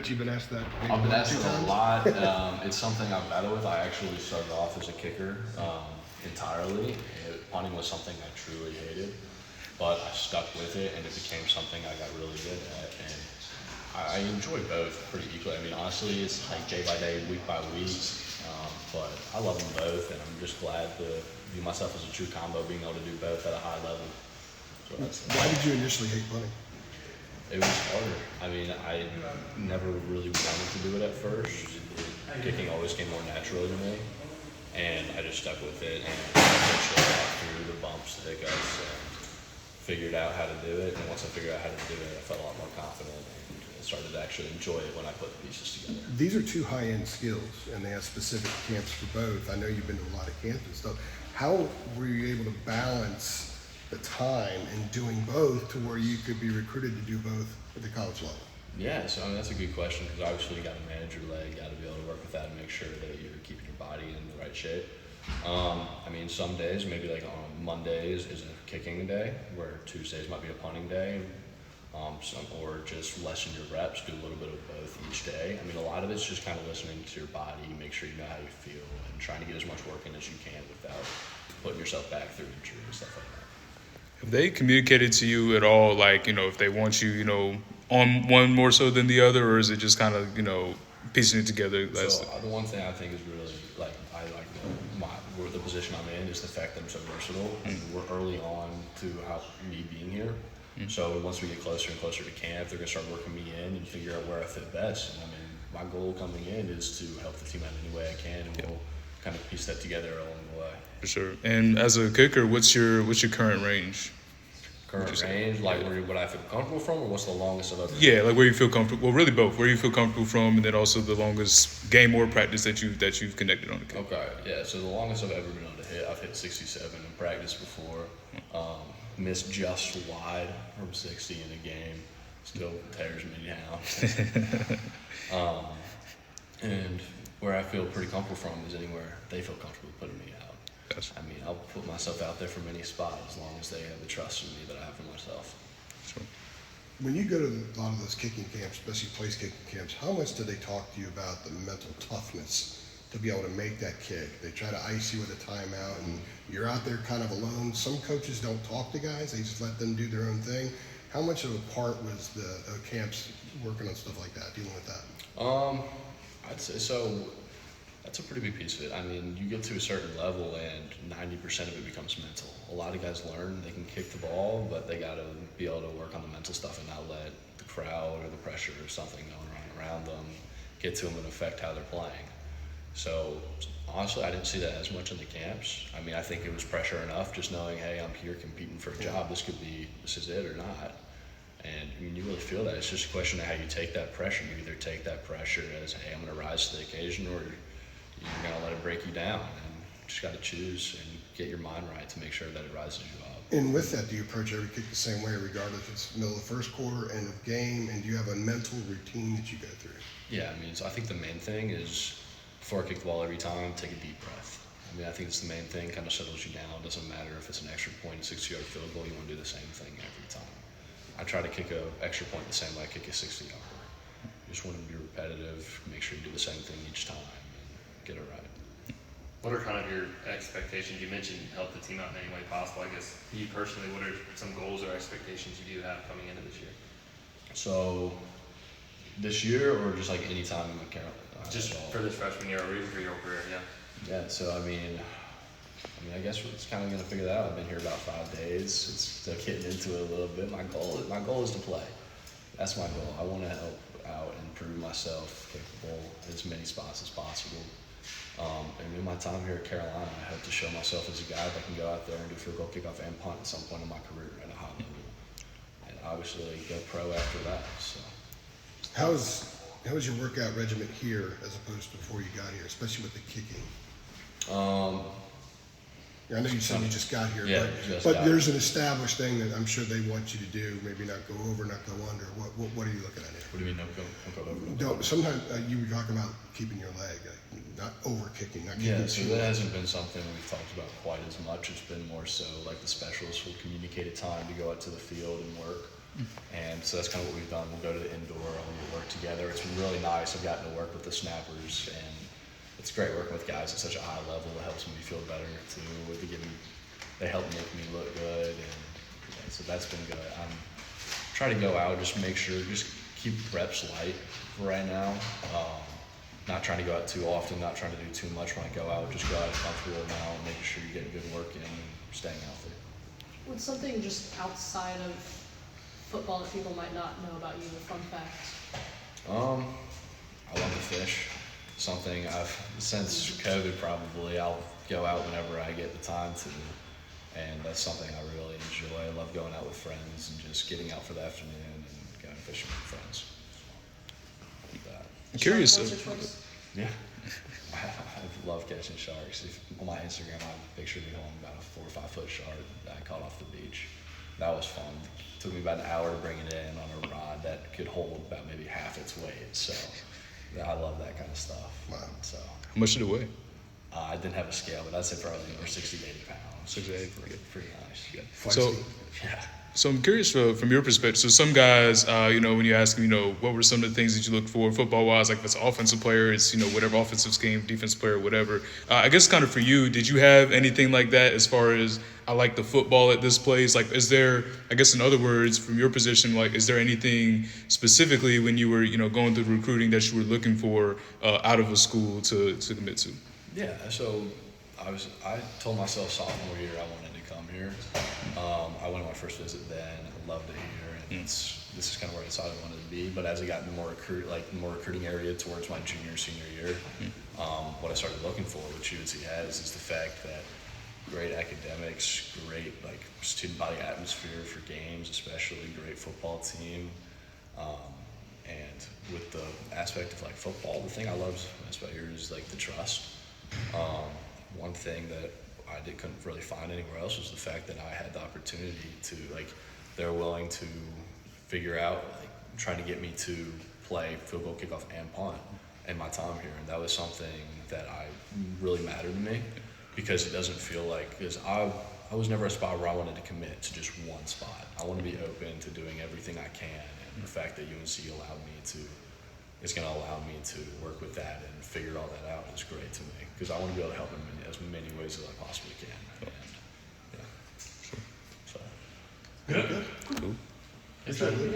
You've been asked that. I've been asked it a lot. It's something I've battled with. I actually started off as a kicker entirely. Punting was something I truly hated, but I stuck with it, and it became something I got really good at. And I enjoy both pretty equally. I mean, honestly, it's like day by day, week by week. But I love them both, and I'm just glad to view myself as a true combo, being able to do both at a high level. So why did you initially hate punting? It was harder. I mean, I never really wanted to do it at first. Kicking always came more naturally to me, and I just stuck with it. And eventually got through the bumps, the hiccups, and figured out how to do it. And once I figured out how to do it, I felt a lot more confident and started to actually enjoy it when I put the pieces together. These are two high-end skills, and they have specific camps for both. I know you've been to a lot of camps and stuff. How were you able to balance the time in doing both to where you could be recruited to do both at the college level? Yeah, so I mean, that's a good question because obviously you got to manage your leg, got to be able to work with that and make sure that you're keeping your body in the right shape. I mean, some days, maybe like on Mondays is a kicking day, where Tuesdays might be a punting day, or just lessen your reps, do a little bit of both each day. I mean, a lot of it's just kind of listening to your body, make sure you know how you feel, and trying to get as much work in as you can without putting yourself back through injury and stuff like that. Have they communicated to you at all, like, if they want you, on one more so than the other, or is it just kind of, piecing it together? So the one thing I think is really, I like the position I'm in is the fact that I'm so versatile. And we're early on to me being here. So once we get closer and closer to camp, they're going to start working me in and figure out where I fit best. And I mean, my goal coming in is to help the team out any way I can, and we'll kind of piece that together along the way. For sure. And as a kicker, what's your current range? Current range, like what I feel comfortable from, or what's the longest I've ever done? Yeah, like where you feel comfortable. Well, really both. Where you feel comfortable from, and then also the longest game or practice that you've connected on the kick. Okay, yeah. So the longest I've ever been able to hit, I've hit 67 in practice before. Missed just wide from 60 in a game. Still tears me down. And where I feel pretty comfortable from is anywhere they feel comfortable putting me out. Gotcha. I mean, I'll put myself out there from any spot as long as they have the trust in me that I have for myself. Sure. When you go to a lot of those kicking camps, especially place kicking camps, how much do they talk to you about the mental toughness to be able to make that kick? They try to ice you with a timeout, and you're out there kind of alone. Some coaches don't talk to guys; they just let them do their own thing. How much of a part was the camps working on stuff like that, dealing with that? I'd say so. That's a pretty big piece of it. I mean, you get to a certain level and 90% of it becomes mental. A lot of guys learn they can kick the ball, but they got to be able to work on the mental stuff and not let the crowd or the pressure or something going on around them get to them and affect how they're playing. So honestly, I didn't see that as much in the camps. I mean, I think it was pressure enough just knowing, hey, I'm here competing for a job. This is it or not. And I mean, you really feel that. It's just a question of how you take that pressure. You either take that pressure as, hey, I'm going to rise to the occasion, or you're going to let it break you down. And you just got to choose and get your mind right to make sure that it rises you up. And with that, do you approach every kick the same way, regardless if it's middle of the first quarter, end of game, and do you have a mental routine that you go through? Yeah, I mean, so I think the main thing is before I kick the ball every time, take a deep breath. I mean, I think it's the main thing, kind of settles you down. It doesn't matter if it's an extra point, 60-yard field goal, you want to do the same thing every time. I try to kick an extra point the same way I kick a 60-yarder. You just want to be repetitive, make sure you do the same thing each time, and get it right. What are kind of your expectations? You mentioned help the team out in any way possible. I guess you personally, what are some goals or expectations you do have coming into this year? So, this year or just like any time in my career? Just for this freshman year or even for your career, yeah. Yeah, so I mean, I guess we're just kind of going to figure that out. I've been here about 5 days. It's still getting into it a little bit. My goal is to play. That's my goal. I want to help out and prove myself capable in as many spots as possible. And in my time here at Carolina, I hope to show myself as a guy that can go out there and do field goal, kickoff, and punt at some point in my career at a high level. And obviously go pro after that. So, How was your workout regimen here as opposed to before you got here, especially with the kicking? I know you said you just got here, Yeah, but there's an established thing that I'm sure they want you to do. Maybe not go over, not go under. What are you looking at here? what do you mean, don't go over? No, sometimes you were talking about keeping your leg, not over kicking, not kicking. Yeah, so that hasn't been something we've talked about quite as much. It's been more so like the specialists will communicate a time to go out to the field and work. And so that's kind of what we've done. We'll go to the indoor and we'll work together. It's been really nice. I've gotten to work with the snappers, and it's great working with guys at such a high level. It helps me feel better too. They help make me look good, and so that's been good. I'm trying to go out, just make sure, just keep reps light for right now. Not trying to go out too often, not trying to do too much when I go out. Just go out comfortable now and making sure you get good work in and staying healthy. What's something just outside of football that people might not know about you, a fun fact? I love to fish. Something since COVID probably, I'll go out whenever I get the time to. And that's something I really enjoy. I love going out with friends and just getting out for the afternoon and going fishing with friends. I'm curious. What's your choice? Yeah. I love catching sharks. On my Instagram, I have a picture of me holding about a 4 or 5 foot shark that I caught off the beach. That was fun. It took me about an hour to bring it in on a rod that could hold about maybe half its weight. So I love that kind of stuff. Wow. So How much did it weigh? I didn't have a scale, but I'd say probably over 60 to 80 pounds. 60 to 80, Pretty nice. So, Yeah. so I'm curious from your perspective. So some guys, when you ask them, what were some of the things that you look for football-wise? Like if it's an offensive player, it's, whatever offensive scheme, defensive player, whatever. I guess kind of for you, did you have anything like that as far as, I like the football at this place? Like, is there, I guess in other words, from your position, like, is there anything specifically when you were, going through recruiting that you were looking for out of a school to commit to? Yeah, so I told myself sophomore year I wanted to come here. I went on my first visit then. I loved it here, and this is kind of where I decided I wanted to be. But as I got into more recruiting area towards my senior year, what I started looking for, which UNC has, is the fact that great academics, great student body atmosphere for games, especially great football team, and with the aspect of football, the thing I love about here is the trust. One thing that I couldn't really find anywhere else was the fact that I had the opportunity to they're willing to figure out trying to get me to play field goal, kickoff, and punt in my time here, and that was something that really mattered to me because it doesn't feel because I was never a spot where I wanted to commit to just one spot. I want to be open to doing everything I can, and the fact that UNC allowed me to. It's going to allow me to work with that and figure all that out is great to me because I want to be able to help in as many ways as I possibly can. And, yeah. So. Good. Cool. You got it.